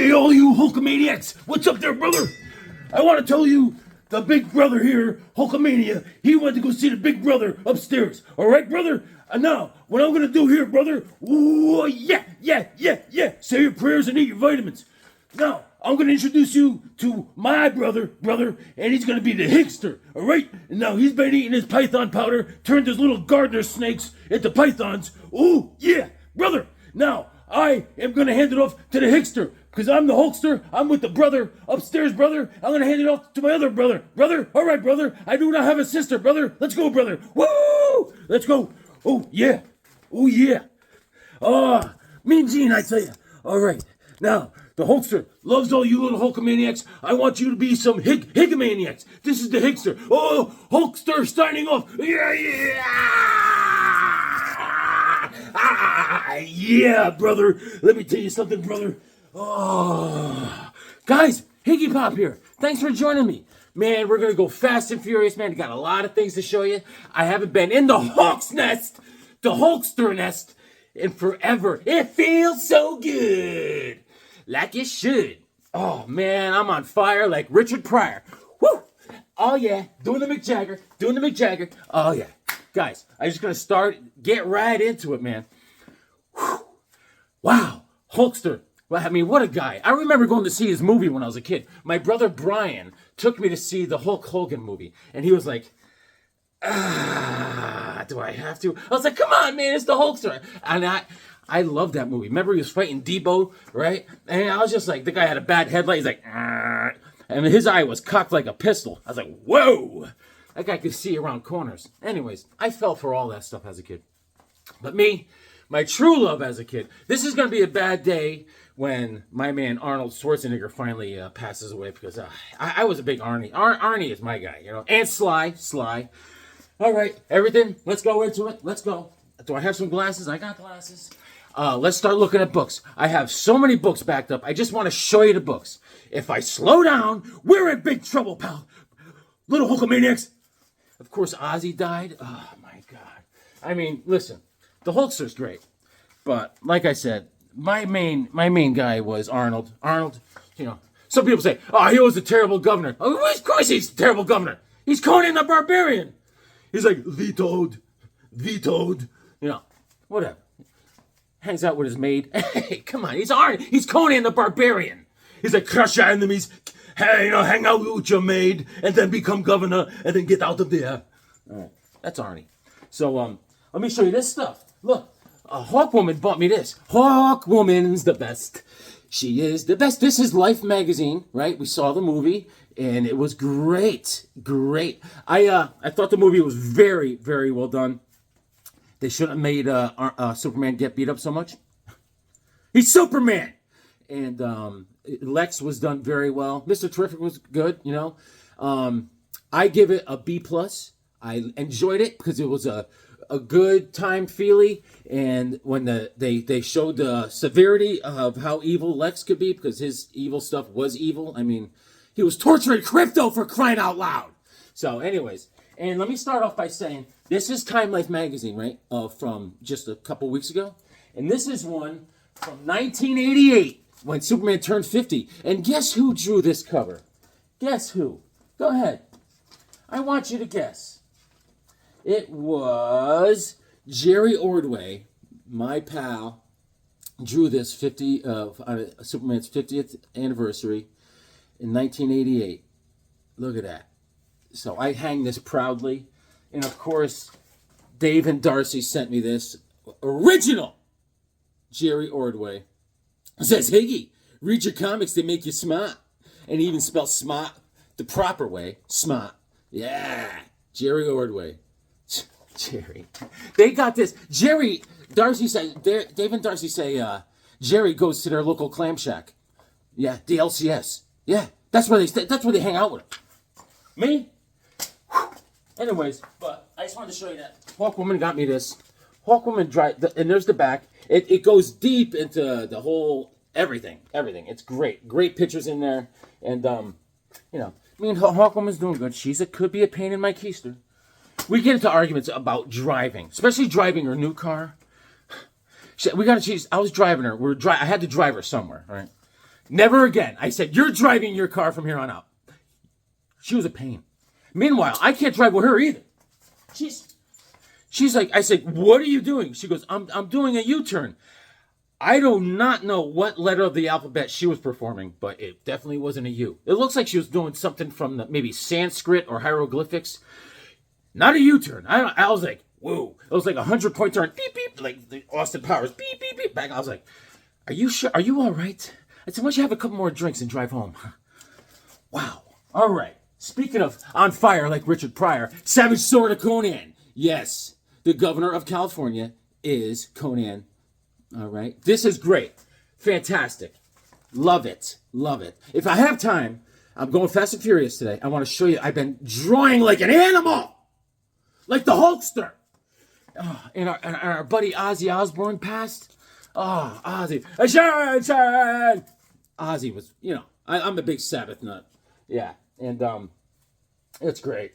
Hey, all you Hulkamaniacs! What's up there, brother? I want to tell you, the big brother here, Hulkamania, he went to go see the big brother upstairs. All right, brother? And now, what I'm going to do here, brother, ooh, yeah. Say your prayers and eat your vitamins. Now, I'm going to introduce you to my brother, and he's going to be the Higster, all right? And now, he's been eating his python powder, turned his little gardener snakes into pythons. Ooh, yeah, brother. Now, I am going to hand it off to the Higster, because I'm the Hulkster. I'm with the brother upstairs, brother. I'm going to hand it off to my other brother. Brother, all right, brother. I do not have a sister, brother. Let's go, brother. Woo! Let's go. Oh, yeah. Oh, yeah. Ah, Mean Gene, I tell you. All right. Now, the Hulkster loves all you little Hulkamaniacs. I want you to be some Higgamaniacs. This is the Higster. Oh, Hulkster signing off. Yeah. Yeah, brother. Let me tell you something, brother. Oh, guys, Higgy Pop here. Thanks for joining me. Man, we're going to go fast and furious, man. Got a lot of things to show you. I haven't been in the Hulk's nest, the Hulkster nest, in forever. It feels so good. Like it should. Oh, man, I'm on fire like Richard Pryor. Woo! Oh, yeah. Doing the McJagger. Oh, yeah. Guys, I'm just going to get right into it, man. Whew. Wow. Hulkster. Well, I mean, what a guy. I remember going to see his movie when I was a kid. My brother Brian took me to see the Hulk Hogan movie. And he was like, do I have to? I was like, come on, man, it's the Hulkster. And I love that movie. Remember he was fighting Debo, right? And I was just like, the guy had a bad headlight. He's like, and his eye was cocked like a pistol. I was like, whoa. That guy could see around corners. Anyways, I fell for all that stuff as a kid. But me, my true love as a kid, this is going to be a bad day when my man Arnold Schwarzenegger finally passes away, because I was a big Arnie. Arnie is my guy, you know. And Sly. All right, everything, let's go into it. Let's go. Do I have some glasses? I got glasses. Let's start looking at books. I have so many books backed up. I just want to show you the books. If I slow down, we're in big trouble, pal. Little Hulkamaniacs. Of course, Ozzy died. Oh, my God. I mean, listen, the Hulkster's great. But, like I said, my main guy was Arnold. Arnold, you know, some people say, oh, he was a terrible governor. Oh, of course he's a terrible governor. He's Conan the Barbarian. He's like, vetoed. You know, whatever. Hangs out with his maid. Hey, come on, he's Arnold. He's Conan the Barbarian. He's like, crush your enemies. Hey, you know, hang out with your maid, and then become governor, and then get out of there. All right, that's Arnie. So, let me show you this stuff. Look. A Hawkwoman bought me this. Hawkwoman's the best. She is the best. This is Life magazine, right? We saw the movie, and it was great. I thought the movie was very, very well done. They shouldn't have made Superman get beat up so much. He's Superman! And Lex was done very well. Mr. Terrific was good, you know. I give it a B+. I enjoyed it because it was a good time feely, and when they showed the severity of how evil Lex could be, because his evil stuff was evil. I mean, he was torturing Krypto, for crying out loud. So anyways, and let me start off by saying, this is Time Life magazine, right? From just a couple weeks ago. And this is one from 1988, when Superman turned 50. And guess who drew this cover? Guess who? Go ahead. I want you to guess. It was Jerry Ordway, my pal, drew this Superman's 50th anniversary in 1988. Look at that. So I hang this proudly. And of course, Dave and Darcy sent me this original Jerry Ordway. It says, Higgy, read your comics, they make you smart. And he even spells smart the proper way, smart. Yeah, Jerry Ordway. Jerry. They got this. Jerry, Darcy said, Dave and Darcy say, Jerry goes to their local clam shack. Yeah, the LCS. Yeah, that's where they hang out with him. Me? Whew. Anyways, but I just wanted to show you that. Hawkwoman got me this. Hawkwoman, and there's the back. It goes deep into the whole, everything. It's great. Great pictures in there. And, you know, I mean, Hawkwoman's doing good. Could be a pain in my keister. We get into arguments about driving, especially driving her new car. I was driving her. I had to drive her somewhere, right? Never again. I said, you're driving your car from here on out. She was a pain. Meanwhile, I can't drive with her either. She's like, I said, what are you doing? She goes, I'm doing a U-turn. I do not know what letter of the alphabet she was performing, but it definitely wasn't a U. It looks like she was doing something from maybe Sanskrit or hieroglyphics. Not a U-turn. I was like, whoa. It was like 100-point turn. Beep, beep. Like the Austin Powers. Beep, beep, beep. Back. I was like, are you sure? Are you all right? I said, why don't you have a couple more drinks and drive home? Wow. All right. Speaking of on fire like Richard Pryor, Savage Sword of Conan. Yes. The governor of California is Conan. All right. This is great. Fantastic. Love it. Love it. If I have time, I'm going Fast and Furious today. I want to show you. I've been drawing like an animal. Like the Hulkster. Oh, and our buddy Ozzy Osbourne passed. Oh, Ozzy. Ozzy was, I'm a big Sabbath nut. Yeah. And it's great.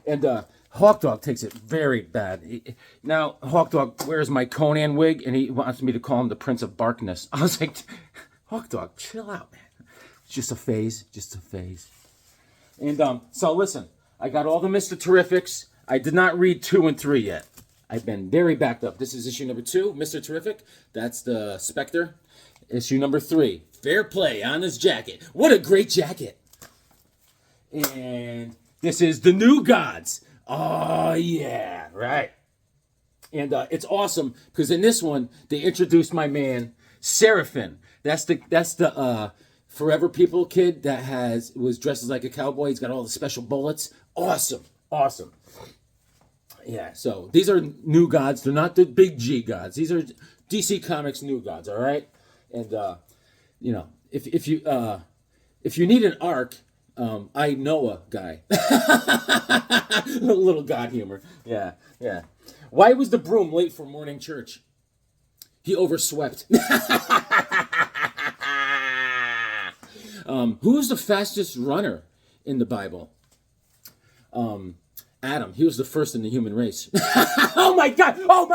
And Hawk Dog takes it very bad. Now, Hawk Dog wears my Conan wig, and he wants me to call him the Prince of Barkness. I was like, Hawk Dog, chill out, man. It's just a phase. Just a phase. And so, listen. I got all the Mr. Terrifics. I did not read 2 and 3 yet. I've been very backed up. This is issue number 2, Mr. Terrific. That's the Spectre. Issue number 3, Fair Play on his jacket. What a great jacket. And this is the New Gods. Oh, yeah, right. And it's awesome because in this one, they introduced my man, Seraphim. That's the Forever People kid that was dressed as like a cowboy. He's got all the special bullets. Awesome. Yeah, so these are New Gods. They're not the big G gods. These are DC Comics New Gods, all right? And, if you need an arc, I know a guy. Little God humor. Yeah. Why was the broom late for morning church? He overswept. Who's the fastest runner in the Bible? Adam. He was the first in the human race. Oh my God! Oh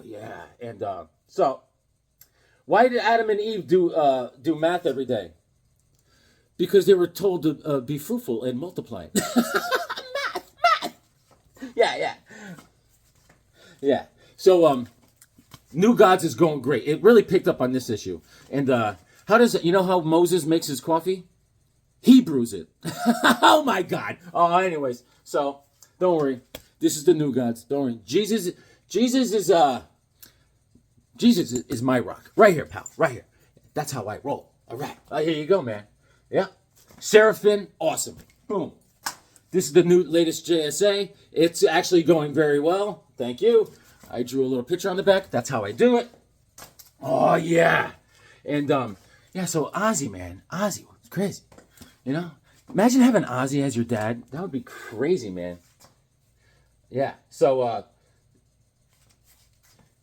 yeah. And so, why did Adam and Eve do math every day? Because they were told to be fruitful and multiply. Math. Yeah. So, New Gods is going great. It really picked up on this issue. And how does it? You know how Moses makes his coffee? He brews it. Oh my God. Oh, anyways. So don't worry. This is the New Gods. Don't worry. Jesus is my rock. Right here, pal. Right here. That's how I roll. All right. Here you go, man. Yeah. Seraphim, awesome. Boom. This is the new latest JSA. It's actually going very well. Thank you. I drew a little picture on the back. That's how I do it. Oh, yeah. And, so Ozzy, man. Ozzy was crazy. Imagine having Ozzy as your dad. That would be crazy, man. Yeah. So,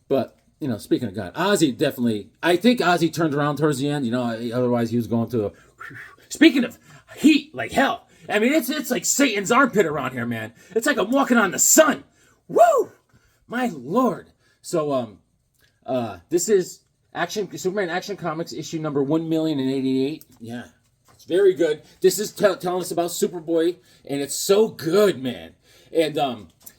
but, speaking of God, Ozzy definitely, I think Ozzy turned around towards the end, otherwise he was going to speaking of heat, like hell. I mean, it's like Satan's armpit around here, man. It's like I'm walking on the sun. Woo! My Lord. So, this is Superman Action Comics, issue number 1,088,088. Yeah. It's very good. This is telling us about Superboy, and it's so good, man. And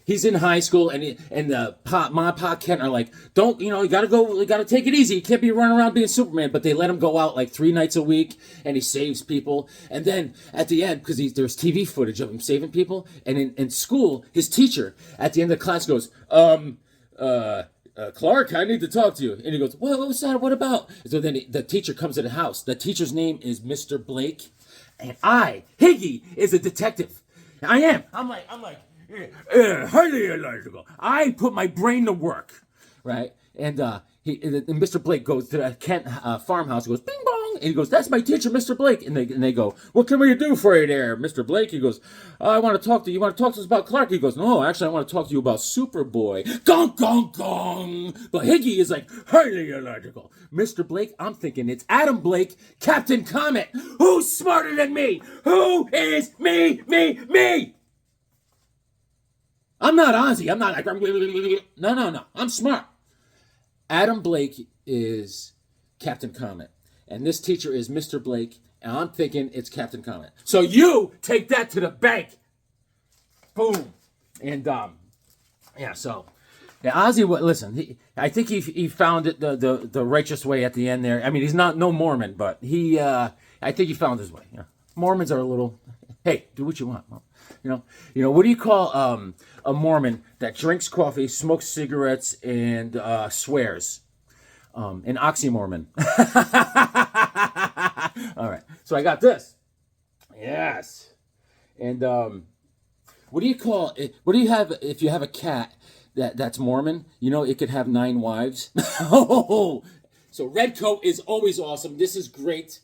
he's in high school, and Ma and Pa Kent are like, don't, you gotta take it easy. You can't be running around being Superman. But they let him go out like 3 nights a week, and he saves people. And then at the end, because there's TV footage of him saving people, and in school, his teacher at the end of the class goes, Clark, I need to talk to you. And he goes, what was that? What about? So then the teacher comes to the house. The teacher's name is Mr. Blake. And Higgy, is a detective. I am. I'm like, highly illogical. I put my brain to work, right? And Mr. Blake goes to the Kent farmhouse. He goes, bing bong. And he goes, that's my teacher, Mr. Blake. And they go, what can we do for you there, Mr. Blake? He goes, I want to talk to you. You want to talk to us about Clark? He goes, no, actually, I want to talk to you about Superboy. Gong, gong, gong. But Higgy is like, highly illogical. Mr. Blake, I'm thinking it's Adam Blake, Captain Comet. Who's smarter than me? Who is me? I'm not Ozzy. I'm not like, no. I'm smart. Adam Blake Captain Comet. And this teacher is Mr. Blake, and I'm thinking it's Captain Comet. So you take that to the bank. Boom. And, so... Yeah, Ozzy, listen, I think he found it the righteous way at the end there. I mean, he's no Mormon, but I think he found his way. Yeah. Mormons are a little, hey, do what you want. Well, what do you call a Mormon that drinks coffee, smokes cigarettes, and swears? An oxymormon. All right, so I got this. Yes. And what do you call it? What do you have if you have a cat that's Mormon? It could have 9 wives. So Redcoat is always awesome. This is great.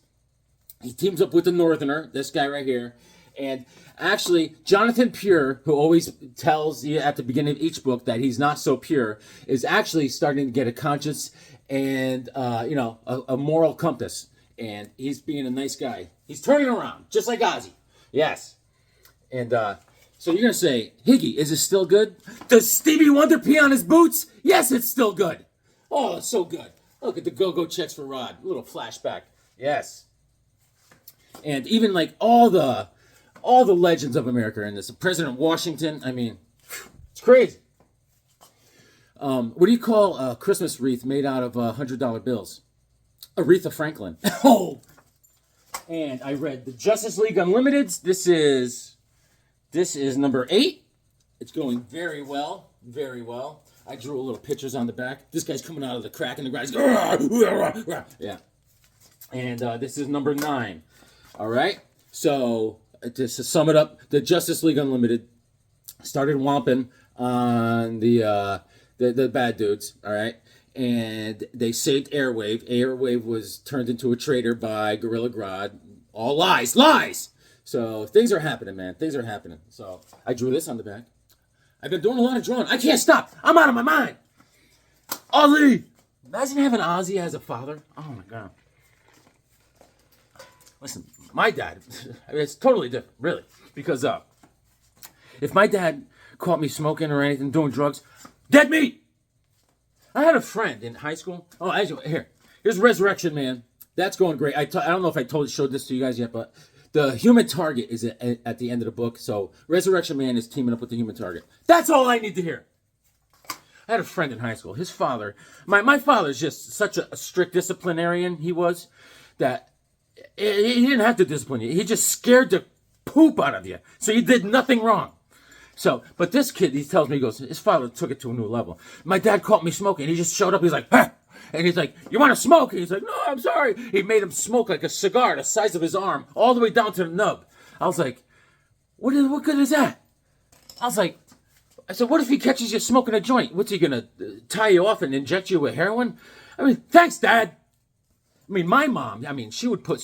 He teams up with the Northerner, this guy right here. And actually, Jonathan Pure, who always tells you at the beginning of each book that he's not so pure, is actually starting to get a conscience and, a moral compass. And he's being a nice guy. He's turning around, just like Ozzy. Yes. And, so you're going to say, Higgy, is it still good? Does Stevie Wonder pee on his boots? Yes, it's still good. Oh, it's so good. Look at the go-go checks for Rod. A little flashback. Yes. And even like all the legends of America are in this. President Washington, I mean, it's crazy. What do you call a Christmas wreath made out of $100 bills? Aretha Franklin. Oh! And I read the Justice League Unlimited. This is number 8. It's going very well, very well. I drew a little pictures on the back. This guy's coming out of the crack in the ground. Yeah. And this is number 9. All right. So just to sum it up, the Justice League Unlimited started whomping on the bad dudes. All right. And they saved Airwave. Airwave was turned into a traitor by Gorilla Grodd. All lies. So things are happening, man. Things are happening. So I drew this on the back. I've been doing a lot of drawing. I can't stop. I'm out of my mind. Ozzy. Imagine having Ozzy as a father. Oh, my God. Listen, my dad, it's totally different, really. Because if my dad caught me smoking or anything, doing drugs, dead meat. I had a friend in high school. Oh, actually, here's Resurrection Man. That's going great. I don't know if I showed this to you guys yet, but the Human Target is at the end of the book. So Resurrection Man is teaming up with the Human Target. That's all I need to hear. I had a friend in high school. His father, my father's just such a strict disciplinarian. He was that he didn't have to discipline you. He just scared the poop out of you. So you did nothing wrong. So, but this kid, he tells me, he goes, his father took it to a new level. My dad caught me smoking. He just showed up. He's like, huh? And he's like, you want to smoke? And he's like, no, I'm sorry. He made him smoke like a cigar the size of his arm, all the way down to the nub. I was like, what good is that? I said, what if he catches you smoking a joint? What's he going to tie you off and inject you with heroin? I mean, thanks, Dad. I mean, my mom, she would put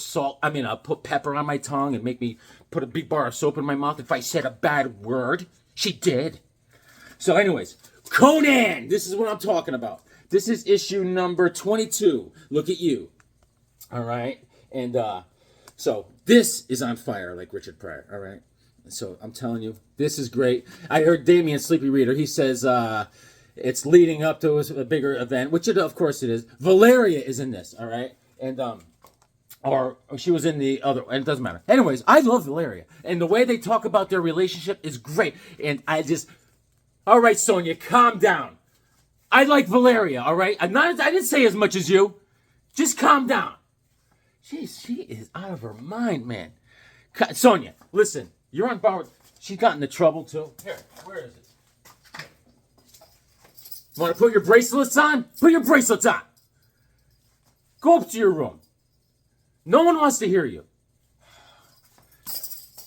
put pepper on my tongue and make me put a big bar of soap in my mouth if I said a bad word. She did. So anyways, Conan, this is what I'm talking about. This is issue number 22. Look at you. All right. And so this is on fire like Richard Pryor. All right. So I'm telling you, this is great. I heard Damien Sleepy Reader. He says it's leading up to a bigger event, which of course it is. Valeria is in this. All right. And or she was in the other, and it doesn't matter. Anyways, I love Valeria. And the way they talk about their relationship is great. And all right, Sonia, calm down. I like Valeria, all right? I didn't say as much as you. Just calm down. Jeez, she is out of her mind, man. Sonia, listen, you're on bar with... She's gotten into trouble, too. Here, where is it? Want to put your bracelets on? Put your bracelets on. Go up to your room. No one wants to hear you.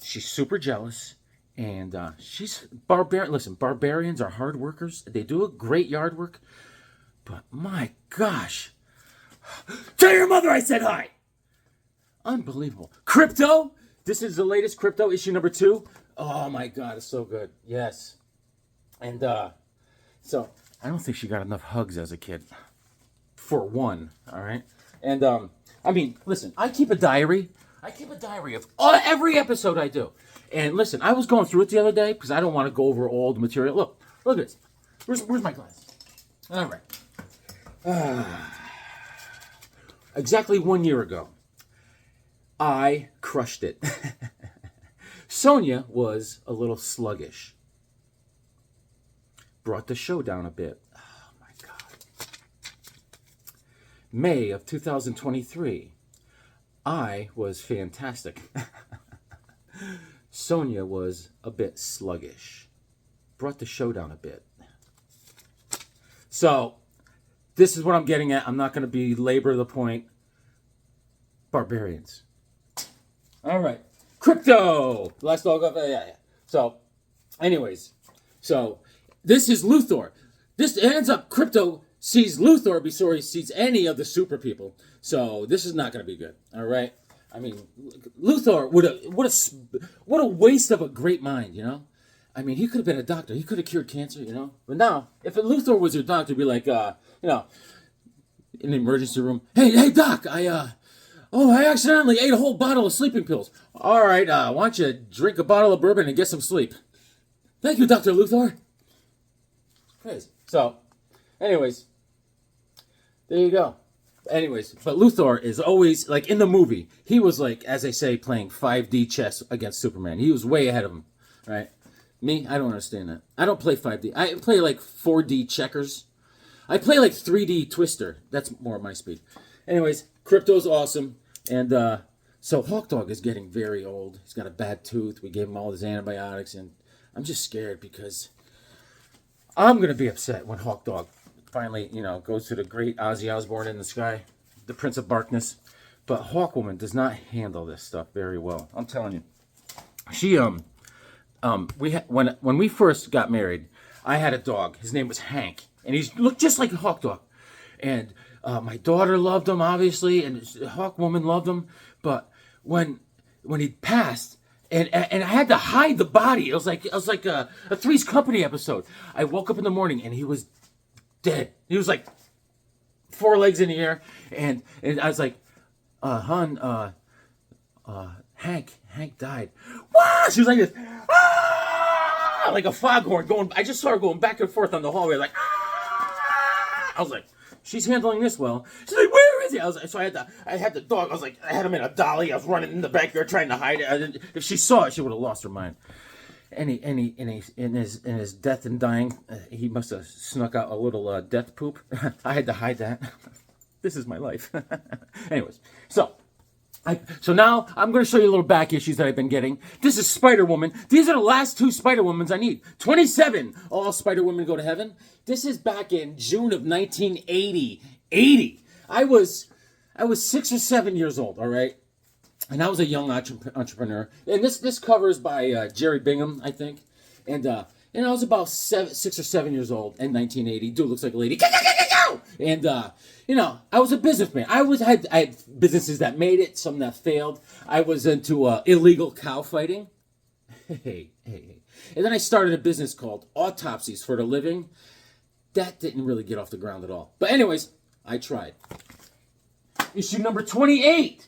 She's super jealous. And she's barbarian. Listen, barbarians are hard workers. They do a great yard work. But my gosh. Tell your mother I said hi. Unbelievable. Krypto. This is the latest Krypto, issue number 2. Oh my God, it's so good. Yes. And so I don't think she got enough hugs as a kid. For one. All right. And listen, I keep a diary. I keep a diary of every episode I do. And listen, I was going through it the other day because I don't want to go over all the material. Look at this. Where's my glass? All right. exactly 1 year ago, I crushed it. Sonia was a little sluggish. Brought the show down a bit. Oh my God. May of 2023, I was fantastic. Sonia was a bit sluggish. Brought the show down a bit. So, this is what I'm getting at. I'm not going to belabor the point. Barbarians. All right. Krypto! Last dog up. Yeah. So, anyways. So, this is Luthor. This ends up Krypto sees Luthor before he sees any of the super people. So, this is not going to be good. All right? I mean, Luthor, what a waste of a great mind, you know? I mean, he could have been a doctor. He could have cured cancer, you know? But now, if Luthor was your doctor, he'd be like, you know, in the emergency room, hey, doc, I accidentally ate a whole bottle of sleeping pills. All right, why don't you drink a bottle of bourbon and get some sleep? Thank you, Dr. Luthor. Crazy. So, anyways, there you go. Anyways, but Luthor is always, like, in the movie, he was, like, as they say, playing 5D chess against Superman. He was way ahead of him, right? Me, I don't understand that. I don't play 5D. I play, like, 4D checkers. I play, like, 3D Twister. That's more my speed. Anyways, Krypto's awesome. And so Hawk Dog is getting very old. He's got a bad tooth. We gave him all his antibiotics. And I'm just scared because I'm going to be upset when Hawk Dog finally, you know, goes to the great Ozzy Osbourne in the sky, the Prince of Darkness. But Hawkwoman does not handle this stuff very well. I'm telling you. She, when we first got married, I had a dog. His name was Hank. And he looked just like a Hawk Dog. And my daughter loved him, obviously, and Hawkwoman loved him. But when he passed, and I had to hide the body. It was like a Three's Company episode. I woke up in the morning and he was dead. He was like 4 legs in the air, and I was like, hon, Hank died. What? She was like this, ah! Like a foghorn going. I just saw her going back and forth on the hallway, like, ah! I was like, she's handling this well. She's like, where is he? I was like, so I had the dog. I was like, I had him in a dolly. I was running in the backyard trying to hide it. If she saw it, she would have lost her mind. And in his death and dying, he must have snuck out a little death poop. I had to hide that. This is my life. Anyways, so now I'm going to show you a little back issues that I've been getting. This is Spider-Woman. These are the last 2 Spider-Womans I need. 27. All Spider-Women go to heaven. This is back in June of 1980. 80. I was 6 or 7 years old. All right. And I was a young entrepreneur. And this cover is by Jerry Bingham, I think. And I was about 6 or 7 years old in 1980. Dude looks like a lady. And, you know, I was a businessman. I had businesses that made it, some that failed. I was into illegal cow fighting. Hey. And then I started a business called Autopsies for the Living. That didn't really get off the ground at all. But anyways, I tried. Issue number 28.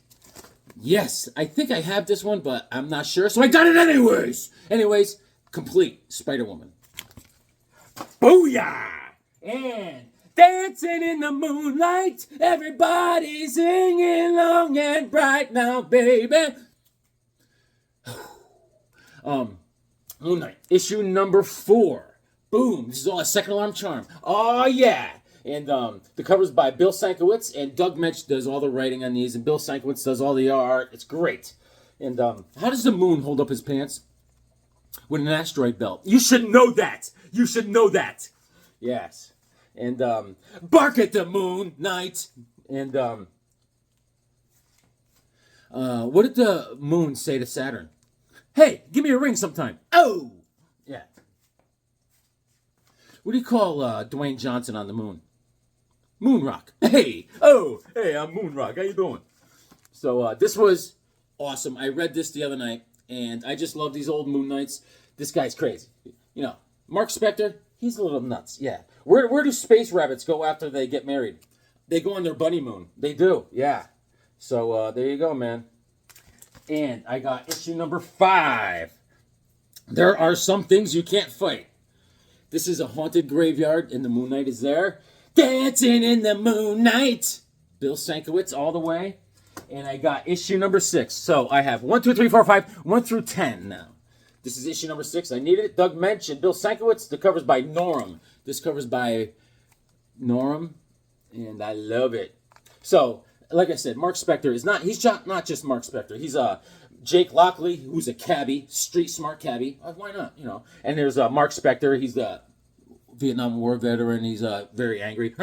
Yes, I think I have this one, but I'm not sure, so I got it anyways. Anyways, complete Spider-Woman. Booyah! And dancing in the moonlight, everybody singing long and bright now, baby. Moon Knight, issue number 4. Boom, this is all a second alarm charm. Oh, yeah. And the cover's by Bill Sienkiewicz, and Doug Mensch does all the writing on these, and Bill Sienkiewicz does all the art. It's great. And how does the moon hold up his pants? With an asteroid belt. You should know that. You should know that. Yes. And bark at the moon, Knight. And what did the moon say to Saturn? Hey, give me a ring sometime. Oh! Yeah. What do you call Dwayne Johnson on the moon? Moonrock. Hey, I'm Moonrock. How you doing? So this was awesome. I read this the other night, and I just love these old Moon Knights. This guy's crazy. You know, Mark Spector, he's a little nuts. Yeah. Where do space rabbits go after they get married? They go on their honeymoon. They do. Yeah. So there you go, man. And I got issue number 5. There are some things you can't fight. This is a haunted graveyard, and the Moon Knight is there. Dancing in the moonlight. Bill Sienkiewicz all the way. And I got issue number 6. So I have 1, 2, 3, 4, 5, 1 through 10 now. This is issue number 6. I needed it. Doug Mensch and Bill Sienkiewicz. The cover's by Norm. This cover's by Norm. And I love it. So, like I said, Mark Spector is not, he's not just Mark Spector. He's Jake Lockley, who's a cabbie, street smart cabbie. Why not, you know? And there's Mark Spector. He's the Vietnam War veteran. He's very angry.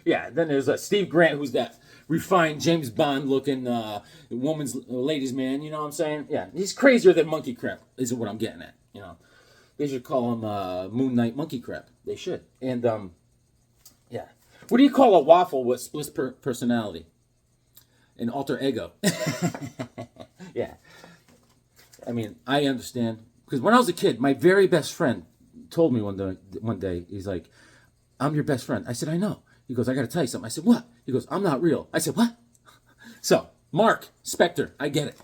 Yeah, then there's Steve Grant, who's that refined James Bond looking ladies man, you know what I'm saying? Yeah, he's crazier than Monkey Crap, is what I'm getting at, you know. They should call him Moon Knight Monkey Crap. They should. And, yeah. What do you call a waffle with split personality? An alter ego. Yeah. I mean, I understand. Because when I was a kid, my very best friend told me one day, he's like, I'm your best friend. I said, I know. He goes, I got to tell you something. I said, what? He goes, I'm not real. I said, what? So, Mark Spector, I get it.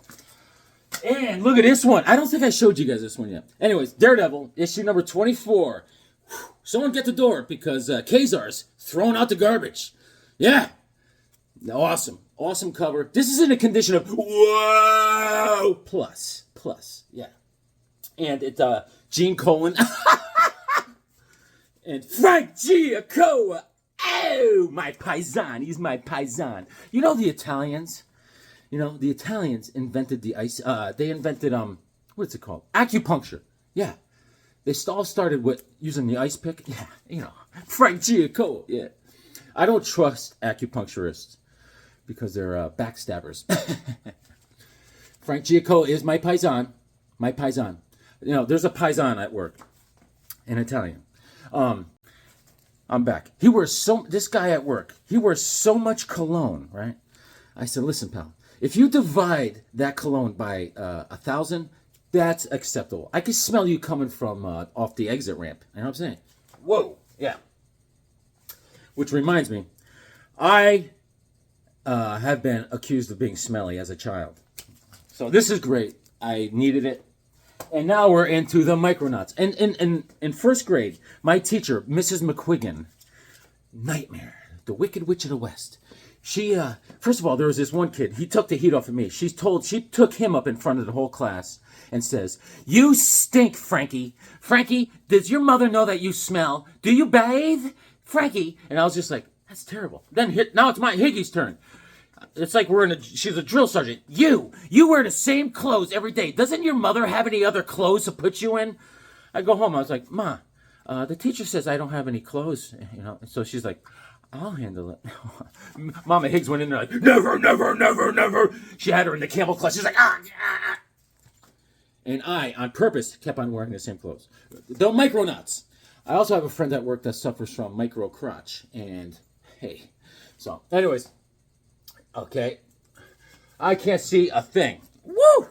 And look at this one. I don't think I showed you guys this one yet. Anyways, Daredevil, issue number 24. Someone get the door because Kazar's throwing out the garbage. Yeah. Awesome. Awesome cover. This is in a condition of whoa plus. Yeah. And it's Gene Colan. And Frank Giacomo. Oh, my paisan. He's my paisan. You know the Italians? You know, the Italians invented the ice. They invented, what's it called? Acupuncture. Yeah. They all started with using the ice pick. Yeah, you know, Frank Giacomo. Yeah. I don't trust acupuncturists because they're backstabbers. Frank Giacomo is my paisan. My paisan. You know, there's a paisan at work in Italian. I'm back. This guy at work, he wears so much cologne, right? I said, listen, pal, if you divide that cologne by 1,000, that's acceptable. I can smell you coming from off the exit ramp. You know what I'm saying? Whoa. Yeah. Which reminds me, I have been accused of being smelly as a child. So this is great. I needed it. And now we're into the Micronauts. And in first grade, my teacher, Mrs. McQuiggan, Nightmare, the Wicked Witch of the West. She, first of all, there was this one kid. He took the heat off of me. She took him up in front of the whole class and says, "You stink, Frankie. Frankie, does your mother know that you smell? Do you bathe? Frankie?" And I was just like, that's terrible. Now it's my Higgy's turn. It's like she's a drill sergeant. You wear the same clothes every day. Doesn't your mother have any other clothes to put you in? I go home. I was like, Ma, the teacher says I don't have any clothes. You know. So she's like, I'll handle it. Mama Higgs went in there like, never, never, never, never. She had her in the camel clutch. She's like, ah. And I, on purpose, kept on wearing the same clothes. The Micronauts. I also have a friend at work that suffers from micro crotch. And, hey. So, anyways. Okay. I can't see a thing. Woo!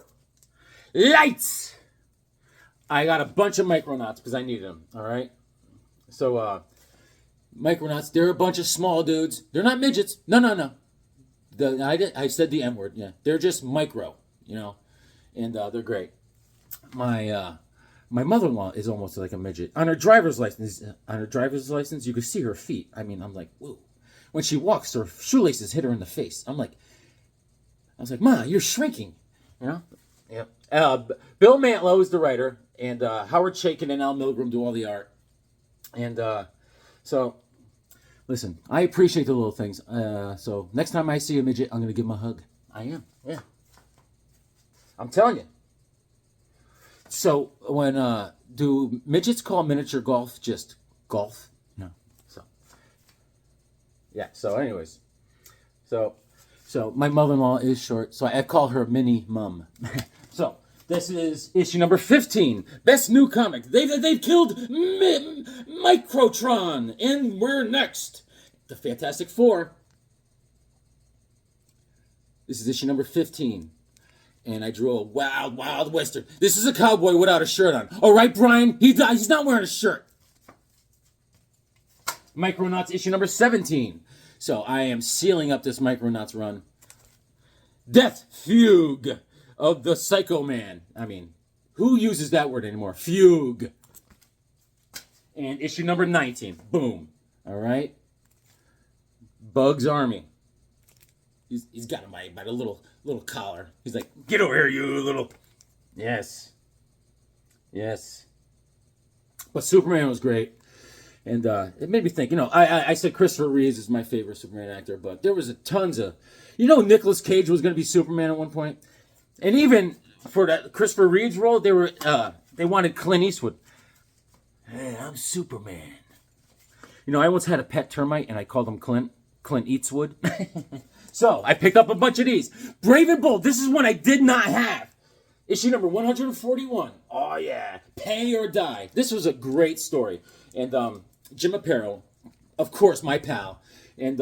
Lights! I got a bunch of Micronauts because I needed them. All right? So, Micronauts, they're a bunch of small dudes. They're not midgets. No. I said the M word. Yeah. They're just micro, you know. And they're great. My mother-in-law is almost like a midget. On her driver's license, you can see her feet. I mean, I'm like, whoa. When she walks, her shoelaces hit her in the face. I was like, Ma, you're shrinking. You know? Yep. Bill Mantlo is the writer, and Howard Chaykin and Al Milgram do all the art. And so, listen, I appreciate the little things. So next time I see a midget, I'm going to give him a hug. I am. Yeah. I'm telling you. So when do midgets call miniature golf just golf? No. Yeah, so anyways. So my mother-in-law is short, so I call her Mini Mum. So, this is issue number 15. Best new comic. They've killed Microtron, and we're next. The Fantastic Four. This is issue number 15. And I drew a wild, wild western. This is a cowboy without a shirt on. All right, Brian? He's not wearing a shirt. Micronauts issue number 17. So I am sealing up this Micronauts run. Death Fugue of the Psycho Man. I mean, who uses that word anymore? Fugue. And issue number 19. Boom. All right. Bugs Army. He's got him by the little collar. He's like, get over here, you little. Yes. But Superman was great. And it made me think, I said Christopher Reeves is my favorite Superman actor, but there was tons of, Nicolas Cage was going to be Superman at one point. And even for that Christopher Reeves role, they wanted Clint Eastwood. Hey, I'm Superman. I once had a pet termite, and I called him Clint Eastwood. So, I picked up a bunch of these. Brave and Bold, this is one I did not have. Issue number 141. Oh, yeah. Pay or Die. This was a great story. And Jim Aparo, of course, my pal. And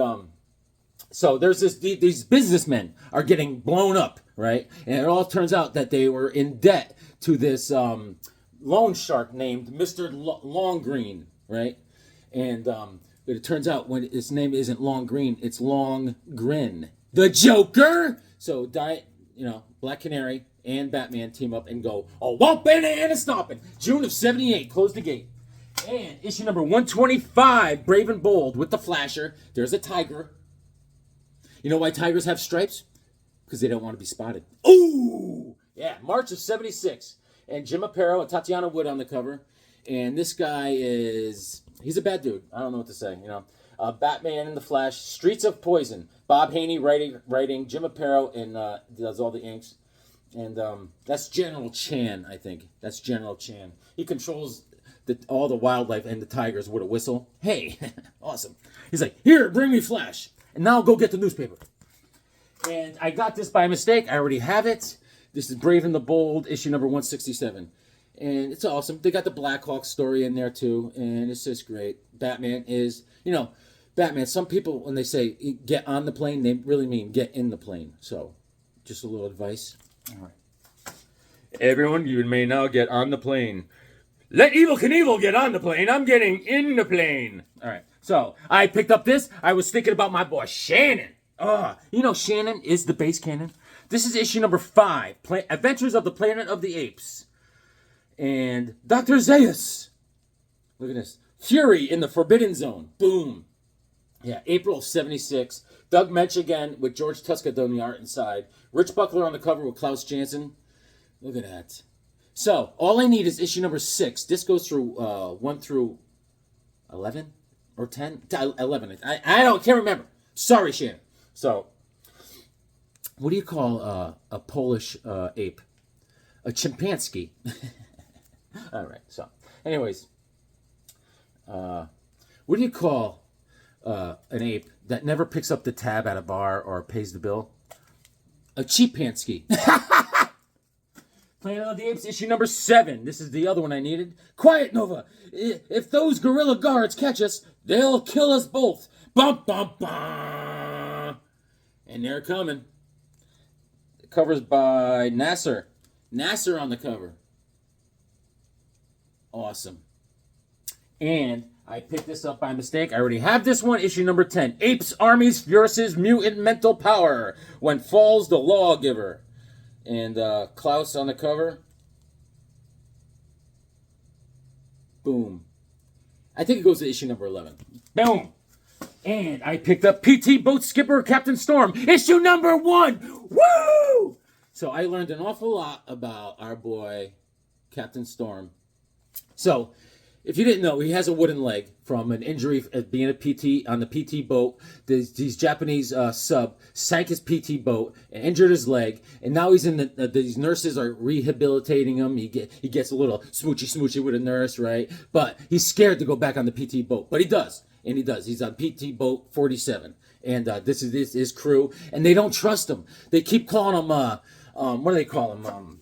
so there's these businessmen are getting blown up, right? And it all turns out that they were in debt to this loan shark named Mr. Longreen, right? And but it turns out when his name isn't Long Green, it's Long Grin. The Joker! So, Black Canary and Batman team up and go, oh, whomping and a stomping. June of 78, close the gate. And issue number 125, Brave and Bold, with the Flasher. There's a tiger. You know why tigers have stripes? Because they don't want to be spotted. Ooh! Yeah, March of 76. And Jim Aparo and Tatiana Wood on the cover. And this guy he's a bad dude. I don't know what to say, Batman and the Flash, Streets of Poison. Bob Haney writing Jim Aparo, and does all the inks. And that's General Chan, I think. That's General Chan. He controls all the wildlife and the tigers with a whistle. Hey, awesome. He's like, here, bring me Flash. And now go get the newspaper. And I got this by mistake. I already have it. This is Brave and the Bold, issue number 167. And it's awesome. They got the Black Hawk story in there, too. And it's just great. Batman is, Batman, some people, when they say get on the plane, they really mean get in the plane. So, just a little advice. All right. Everyone, you may now get on the plane. Let Evel Knievel get on the plane. I'm getting in the plane. All right. So, I picked up this. I was thinking about my boy, Shannon. Shannon is the base canon. This is issue number 5. Adventures of the Planet of the Apes. And Dr. Zaius. Look at this. Fury in the Forbidden Zone. Boom. Yeah, April of 76. Doug Mensch again with George Tuska doing the art inside. Rich Buckler on the cover with Klaus Janson. Look at that. So, all I need is issue number 6. This goes through 1 through 11 or 10? 11. Can't remember. Sorry, Shannon. So, what do you call a Polish ape? A chimpanzee. All right. So, anyways, what do you call an ape that never picks up the tab at a bar or pays the bill? A cheappanski. Planet of the Apes, issue number 7. This is the other one I needed. Quiet, Nova. If those gorilla guards catch us, they'll kill us both. Bum, bum, bum. And they're coming. The cover's by Nasser. Nasser on the cover. Awesome. And I picked this up by mistake. I already have this one, issue number 10. Apes, Armies versus Mutant Mental Power. When Falls the Lawgiver. And Klaus on the cover. Boom. I think it goes to issue number 11. Boom. And I picked up PT Boat Skipper Captain Storm, issue number 1. Woo! So I learned an awful lot about our boy, Captain Storm. So, if you didn't know, he has a wooden leg from an injury being a PT on the PT boat. These Japanese sub sank his PT boat and injured his leg, and now he's in these nurses are rehabilitating him. He gets a little smoochy with a nurse, right? But he's scared to go back on the PT boat, but he does, and he does. He's on PT boat 47, and this is his crew, and they don't trust him. They keep calling him what do they call him?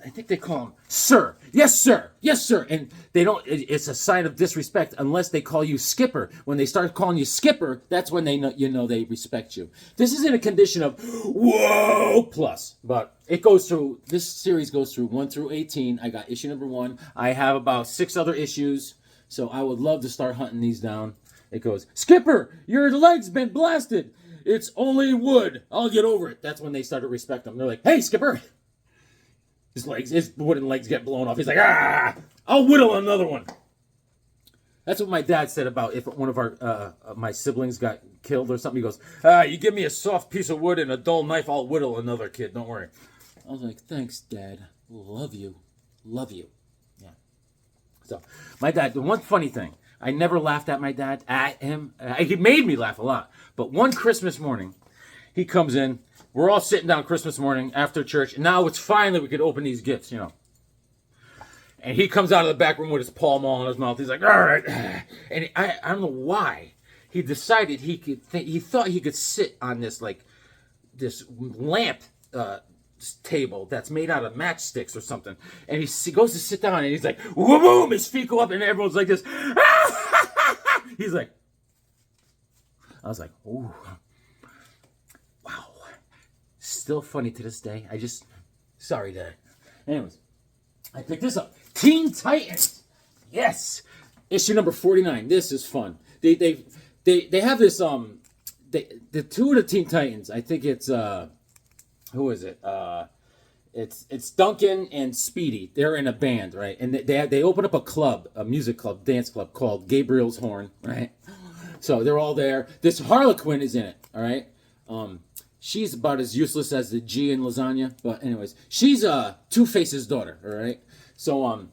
I think they call him Sir. Yes, sir. Yes, sir. And they don't, it's a sign of disrespect unless they call you Skipper. When they start calling you Skipper, that's when they know, they respect you. This is in a condition of whoa plus. But it goes through, this series goes through 1 through 18. I got issue number 1. I have about 6 other issues. So I would love to start hunting these down. It goes, Skipper, your leg's been blasted. It's only wood. I'll get over it. That's when they started to respect him. They're like, hey, Skipper. His wooden legs get blown off. He's like, I'll whittle another one. That's what my dad said about if one of our my siblings got killed or something. He goes, you give me a soft piece of wood and a dull knife, I'll whittle another kid. Don't worry. I was like, thanks, Dad. Love you. Love you. Yeah. So, my dad, the one funny thing, I never laughed at my dad, at him. He made me laugh a lot. But one Christmas morning, he comes in. We're all sitting down Christmas morning after church. And now it's finally we could open these gifts, you know. And he comes out of the back room with his palm all in his mouth. He's like, all right. And I don't know why. He decided he thought he could sit on this, like, this lamp table that's made out of matchsticks or something. And he goes to sit down and he's like, boom, his feet go up and everyone's like this. He's like, I was like, ooh, wow. Still funny to this day. Sorry, Dad. Anyways, I picked this up. Teen Titans. Yes. Issue number 49. This is fun. They have this the two of the Teen Titans. I think it's who is it? It's Duncan and Speedy. They're in a band, right? And they open up a club, a music club, dance club called Gabriel's Horn, right? So they're all there. This Harlequin is in it, all right? She's about as useless as the G in lasagna, but anyways, she's Two-Face's daughter, all right? So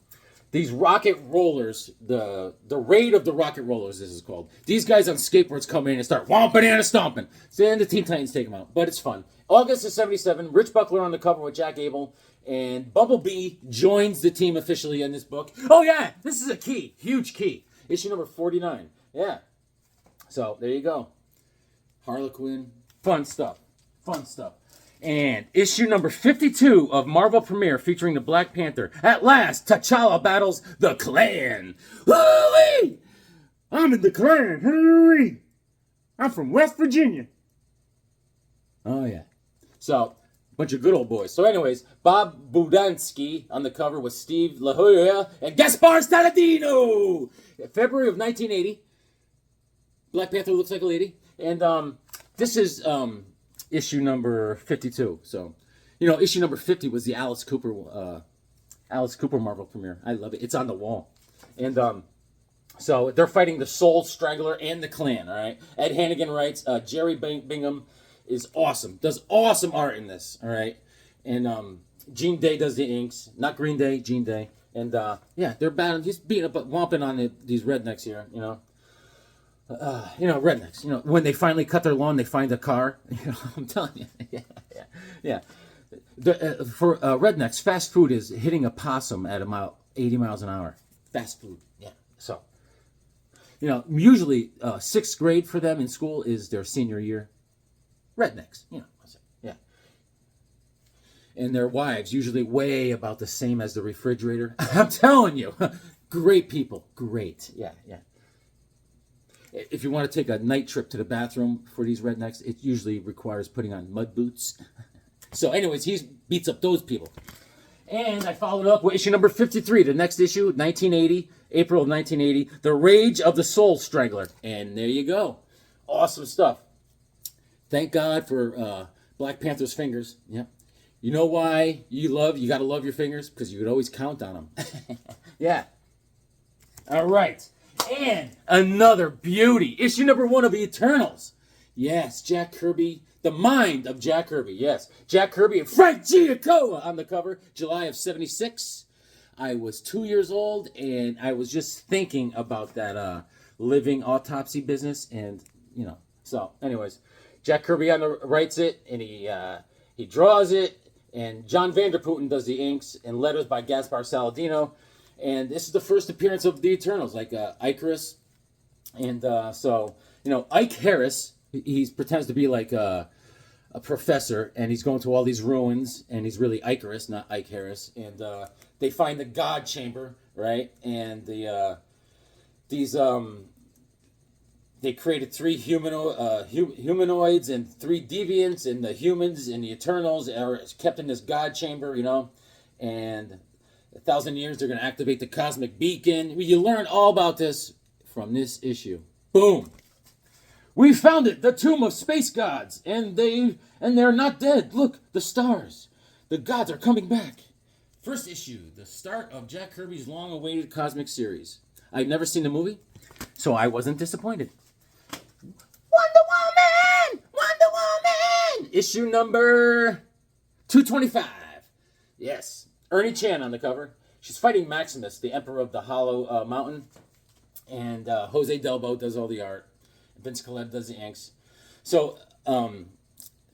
these rocket rollers, the raid of the rocket rollers, this is called. These guys on skateboards come in and start whomping and stomping. So then the Teen Titans take them out, but it's fun. August of '77, Rich Buckler on the cover with Jack Abel, and Bumblebee joins the team officially in this book. Oh yeah, this is a key, huge key. Issue number 49. Yeah. So there you go. Harlequin, fun stuff. Fun stuff. And issue number 52 of Marvel Premiere featuring the Black Panther. At last, T'Challa battles the Klan. Hooray! I'm in the Klan. Hooray! I'm from West Virginia. Oh, yeah. So, bunch of good old boys. So anyways, Bob Budansky on the cover with Steve La Jolla and Gaspar Saladino. February of 1980. Black Panther looks like a lady. And this is issue number 52. So, you know, issue number 50 was the Alice Cooper Marvel premiere. I love it. It's on the wall. And so they're fighting the Soul Strangler and the Klan, all right? Ed Hannigan writes, Jerry Bingham is awesome. Does awesome art in this, all right? And Gene Day does the inks. Not Green Day, Gene Day. And yeah, they're battling. He's beating up, whomping on these rednecks here, you know. Rednecks. You know, when they finally cut their lawn, they find a car. You know, I'm telling you. Yeah. For rednecks, fast food is hitting a possum at 80 miles an hour. Fast food. Yeah. So, you know, usually 6th grade for them in school is their senior year. Rednecks. You know. Yeah. And their wives usually weigh about the same as the refrigerator. I'm telling you. Great people. Great. Yeah. If you want to take a night trip to the bathroom for these rednecks, it usually requires putting on mud boots. So anyways, he beats up those people. And I followed up with issue number 53, the next issue, 1980, April of 1980, The Rage of the Soul Strangler. And there you go. Awesome stuff. Thank God for Black Panther's fingers. Yep. You know why you got to love your fingers? Because you could always count on them. Yeah. All right. And another beauty. Issue number 1 of the Eternals. Yes, Jack Kirby. The mind of Jack Kirby. Yes. Jack Kirby and Frank Giacomo on the cover. July of '76. I was 2 years old, and I was just thinking about that living autopsy business. And, you know. So, anyways. Jack Kirby writes it, and he draws it. And John Vanderputten does the inks and letters by Gaspar Saladino. And this is the first appearance of the Eternals, like Icarus. And so, you know, Ike Harris, he pretends to be like a professor, and he's going to all these ruins, and he's really Icarus, not Ike Harris. And they find the God Chamber, right? And they created 3 humanoids and 3 deviants, and the humans and the Eternals are kept in this God Chamber, you know. And 1,000 years, they're going to activate the cosmic beacon. You learn all about this from this issue. Boom. We found it, the tomb of space gods, and they're not dead. Look, the stars. The gods are coming back. First issue, the start of Jack Kirby's long-awaited cosmic series. I've never seen the movie. So I wasn't disappointed. Wonder Woman! Wonder Woman! Issue number 225. Yes. Ernie Chan on the cover. She's fighting Maximus, the Emperor of the Hollow Mountain. And Jose Delbo does all the art. Vince Collette does the inks. So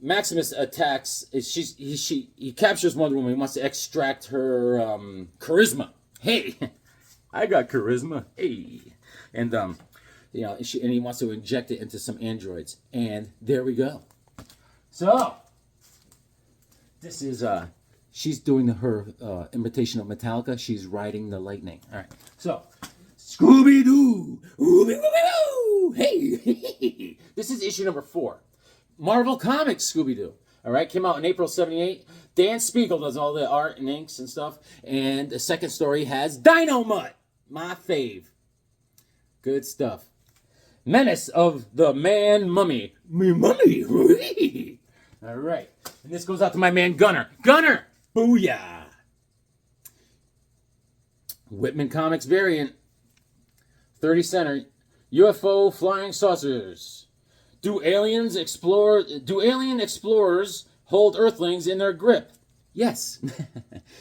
Maximus attacks. He captures Wonder Woman. He wants to extract her charisma. Hey, I got charisma. Hey, and and he wants to inject it into some androids. And there we go. So this is she's doing her imitation of Metallica. She's riding the lightning. All right. So Scooby-Doo. Hey, this is issue number 4. Marvel Comics Scooby-Doo. All right, came out in April '78. Dan Spiegel does all the art and inks and stuff. And the second story has Dynamite, my fave. Good stuff. Menace of the Man Mummy. Me mummy. All right. And this goes out to my man Gunner. Gunner! Booyah! Whitman Comics variant. 30 center. UFO flying saucers. Do alien explorers hold Earthlings in their grip? Yes.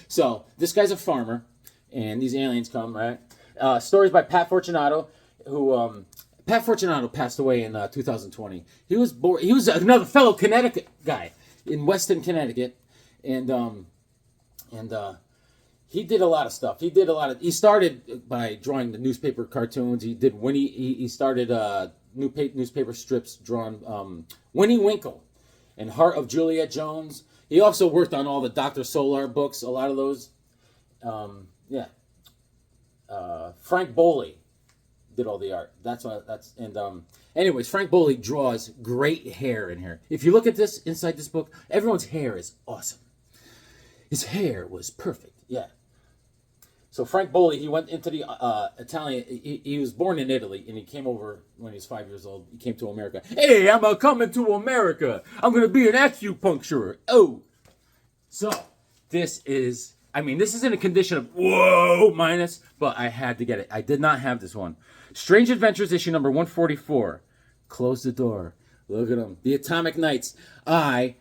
So this guy's a farmer, and these aliens come, right? Stories by Pat Fortunato, who Pat Fortunato passed away in 2020. He was another fellow Connecticut guy in Weston, Connecticut, and he did a lot of stuff. He started by drawing the newspaper cartoons. He did Winnie. He started newspaper strips drawn Winnie Winkle and Heart of Juliet Jones. He also worked on all the Dr. Solar books. A lot of those. Frank Boley did all the art. Anyways, Frank Boley draws great hair in here. If you look at this inside this book, everyone's hair is awesome. His hair was perfect. Yeah. So Frank Boley, he went into the Italian. He was born in Italy, and he came over when he was 5 years old. He came to America. Hey, I'm coming to America. I'm gonna be an acupuncturer. Oh, so this is. This is in a condition of whoa minus, but I had to get it. I did not have this one. Strange Adventures issue number 144. Close the door. Look at them. The Atomic Knights. I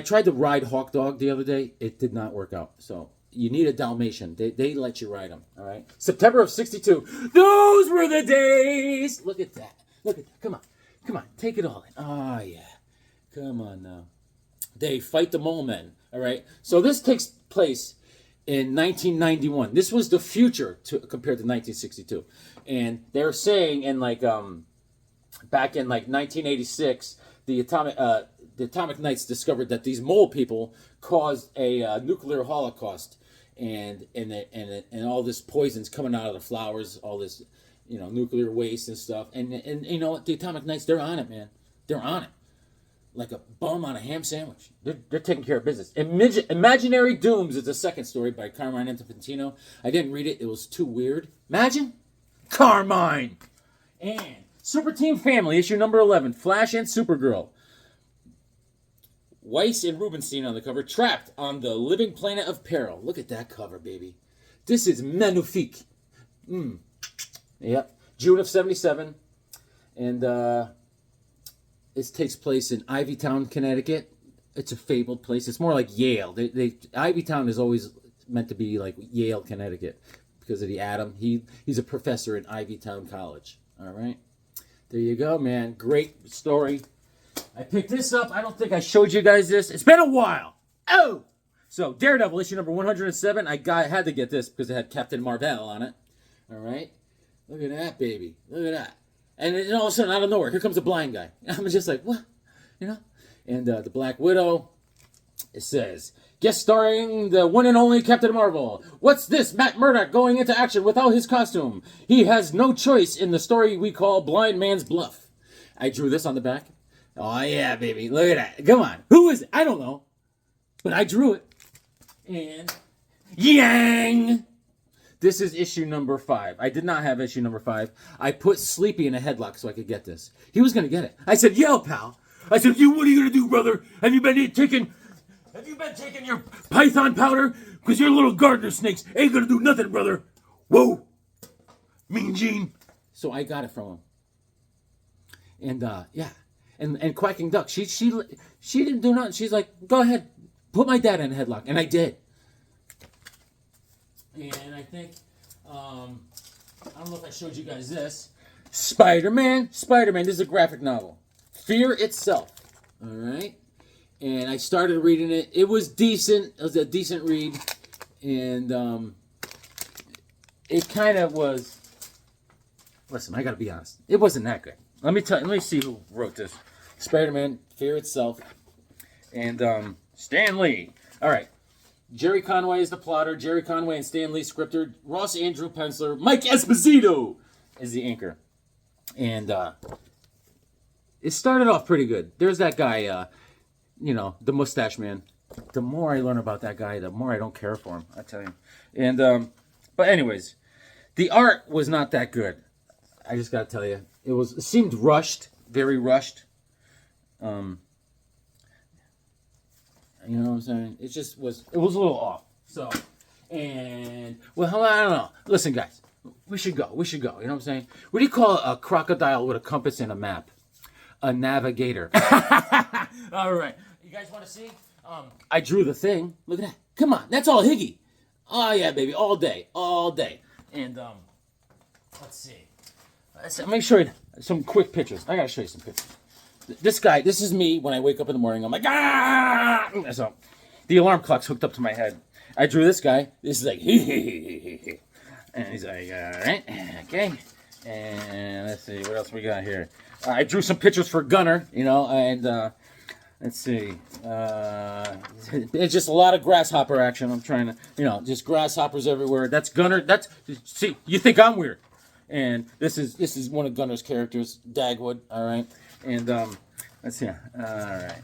tried to ride Hawk Dog the other day. It did not work out. So you need a Dalmatian. They let you ride them. All right. September of '62. Those were the days. Look at that. Look at that. Come on. Take it all in. Oh yeah. Come on now. They fight the mole men. All right. So this takes place in 1991. This was the future compared to 1962, and they're saying back in 1986, the Atomic Knights discovered that these mole people caused a nuclear holocaust, and all this poison's coming out of the flowers, all this nuclear waste and stuff, and you know what, the Atomic Knights, they're on it, man. They're on it. Like a bum on a ham sandwich. They're taking care of business. Imaginary Dooms is the second story by Carmine Infantino. I didn't read it. It was too weird. Imagine? Carmine! And Super Team Family, issue number 11. Flash and Supergirl. Weiss and Rubenstein on the cover. Trapped on the living planet of peril. Look at that cover, baby. This is magnifique. Yep. June of '77. And, it takes place in Ivytown, Connecticut. It's a fabled place. It's more like Yale. Ivytown is always meant to be like Yale, Connecticut, because of the atom. He's a professor in Ivytown College. All right, there you go, man. Great story. I picked this up. I don't think I showed you guys this. It's been a while. Oh, so Daredevil issue number 107. I had to get this because it had Captain Marvel on it. All right, look at that, baby. Look at that. And then all of a sudden, out of nowhere, here comes a blind guy. I'm just like, what? And the Black Widow, it says, guest starring the one and only Captain Marvel. What's this? Matt Murdock going into action without his costume. He has no choice in the story we call Blind Man's Bluff. I drew this on the back. Oh, yeah, baby. Look at that. Come on. Who is it? I don't know. But I drew it. And yang! This is issue number 5. I did not have issue number 5. I put Sleepy in a headlock so I could get this. He was going to get it. I said, yo, pal. I said, what are you going to do, brother? Have you been taking your python powder? Because your little gardener snakes ain't going to do nothing, brother. Whoa. Mean Gene. So I got it from him. And yeah, and Quacking Duck, she didn't do nothing. She's like, go ahead, put my dad in a headlock, and I did. And I think I don't know if I showed you guys this. Spider-Man. This is a graphic novel. Fear Itself. All right, and I started reading it. It was decent. It was a decent read, and it kind of was. Listen, I gotta be honest. It wasn't that good. Let me see who wrote this. Spider-Man, Fear Itself, and Stan Lee. All right. Jerry Conway is the plotter. Jerry Conway and Stan Lee scripter. Ross Andrew penciler. Mike Esposito is the inker. And it started off pretty good. There's that guy, the mustache man. The more I learn about that guy, the more I don't care for him, I tell you. And but anyways, the art was not that good. I just gotta tell you, it seemed rushed, very rushed. You know what I'm saying? It was a little off. So, and well, I don't know. Listen, guys, we should go. You know what I'm saying? What do you call a crocodile with a compass and a map? A navigator. All right, you guys want to see? I drew the thing. Look at that. Come on, that's all Higgy. Oh yeah, baby, all day. And let's see. Let me show you some quick pictures. I gotta show you some pictures. This guy, this is me when I wake up in the morning. I'm like, ah! So, the alarm clock's hooked up to my head. I drew this guy. This is like, and he's like, all right, okay. And let's see, what else we got here? I drew some pictures for Gunner, and let's see. It's just a lot of grasshopper action. I'm trying to, just grasshoppers everywhere. That's Gunner. See, you think I'm weird. And this is one of Gunner's characters, Dagwood, all right? And let's see. All right.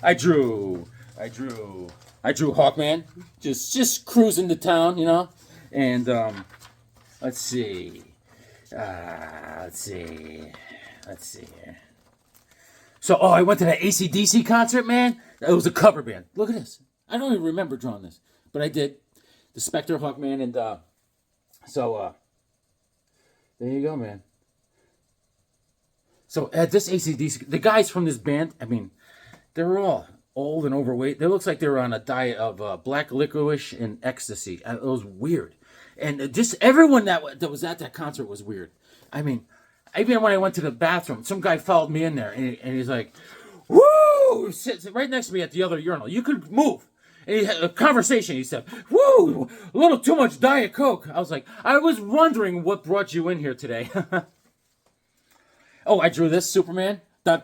I drew Hawkman, just cruising to town, And let's see. Let's see here. So, I went to that AC/DC concert, man. It was a cover band. Look at this. I don't even remember drawing this, but I did. The Spectre, Hawkman, and there you go, man. So at this AC/DC, the guys from this band, I mean, they were all old and overweight. It looks like they were on a diet of black licorice and ecstasy. It was weird. And just everyone that was at that concert was weird. I mean, even when I went to the bathroom, some guy followed me in there, and he's like, woo! Sits right next to me at the other urinal. You could move. And he had a conversation. He said, woo! A little too much Diet Coke. I was like, I was wondering what brought you in here today. I drew this Superman. And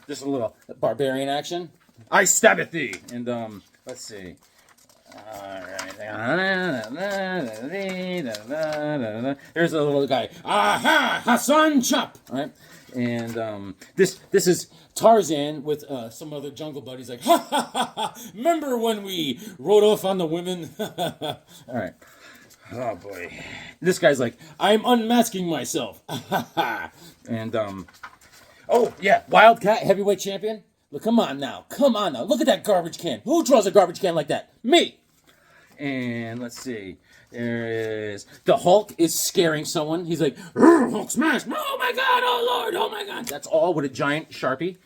just a little barbarian action. I stab at thee. And let's see. Alright. There's a little guy. Aha! Hassan Chop! Alright. And this is Tarzan with some other jungle buddies like, ha ha ha ha! Remember when we rode off on the women? Alright. Oh boy. This guy's like, I'm unmasking myself. And Wildcat, heavyweight champion. Look, come on now. Look at that garbage can. Who draws a garbage can like that? Me. And let's see. There is the Hulk is scaring someone. He's like, Hulk smash! Oh my God! Oh Lord! Oh my God! That's all with a giant Sharpie.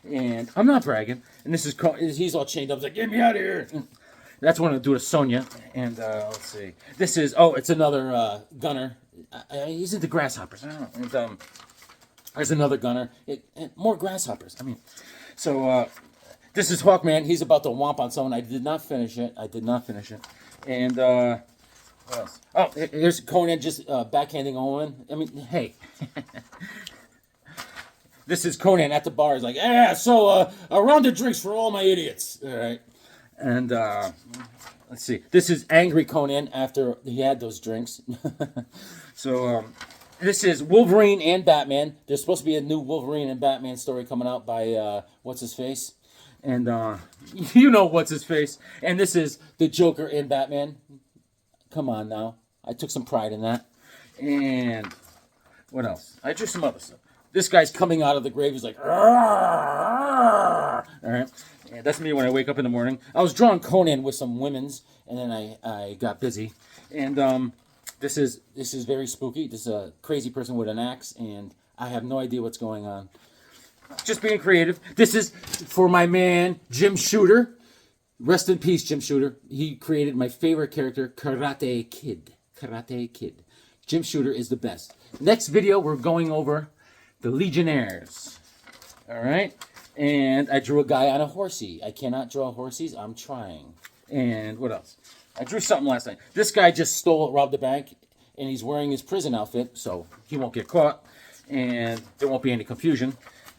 And I'm not bragging. And this is he's all chained up. He's like, get me out of here! That's what I'm gonna do to Sonya. And let's see. This is it's another Gunner. He's into grasshoppers. I don't know. And there's another Gunner. And more grasshoppers. I mean, so this is Hawkman. He's about to womp on someone. I did not finish it. And what else? Oh, here's Conan just backhanding Owen. I mean, hey. This is Conan at the bar. He's like, so a round of drinks for all my idiots. All right. And let's see. This is angry Conan after he had those drinks. So this is Wolverine and Batman. There's supposed to be a new Wolverine and Batman story coming out by what's his face, and what's his face. And this is the Joker and Batman. Come on now, I took some pride in that. And what else? I drew some other stuff. This guy's coming out of the grave. He's like, all right. And that's me when I wake up in the morning. I was drawing Conan with some women's, and then I got busy. And This is very spooky. This is a crazy person with an axe, and I have no idea what's going on. Just being creative. This is for my man, Jim Shooter. Rest in peace, Jim Shooter. He created my favorite character, Karate Kid. Karate Kid. Jim Shooter is the best. Next video, we're going over the Legionnaires. All right? And I drew a guy on a horsey. I cannot draw horses. I'm trying. And what else? I drew something last night. This guy just robbed the bank, and he's wearing his prison outfit, so he won't get caught, and there won't be any confusion.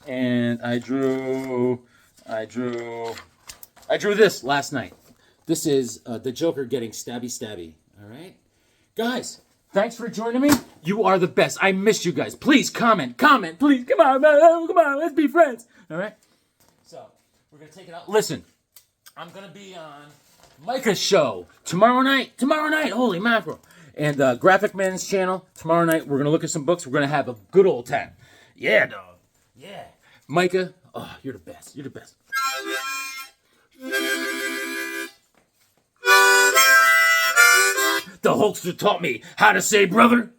And I drew this last night. This is the Joker getting stabby. All right, guys. Thanks for joining me. You are the best. I miss you guys. Please comment. Please, come on, let's be friends. All right. So we're gonna take it out. Listen, I'm gonna be on Micah's show tomorrow night. Holy mackerel! And Graphic Man's channel tomorrow night. We're gonna look at some books. We're gonna have a good old time. Yeah, dog. Yeah. Micah, oh, you're the best. You're the best. The Hulkster taught me how to say brother.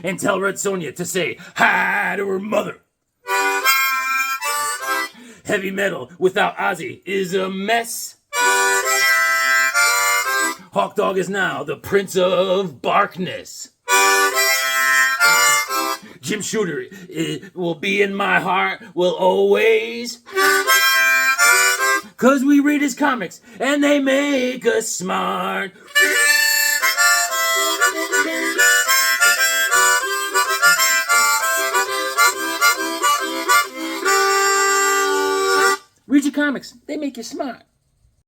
And tell Red Sonja to say hi to her mother. Heavy metal without Ozzy is a mess. Hawk Dog is now the Prince of Barkness. Jim Shooter will be in my heart, will always. 'Cause we read his comics and they make us smart. Read your comics, they make you smart.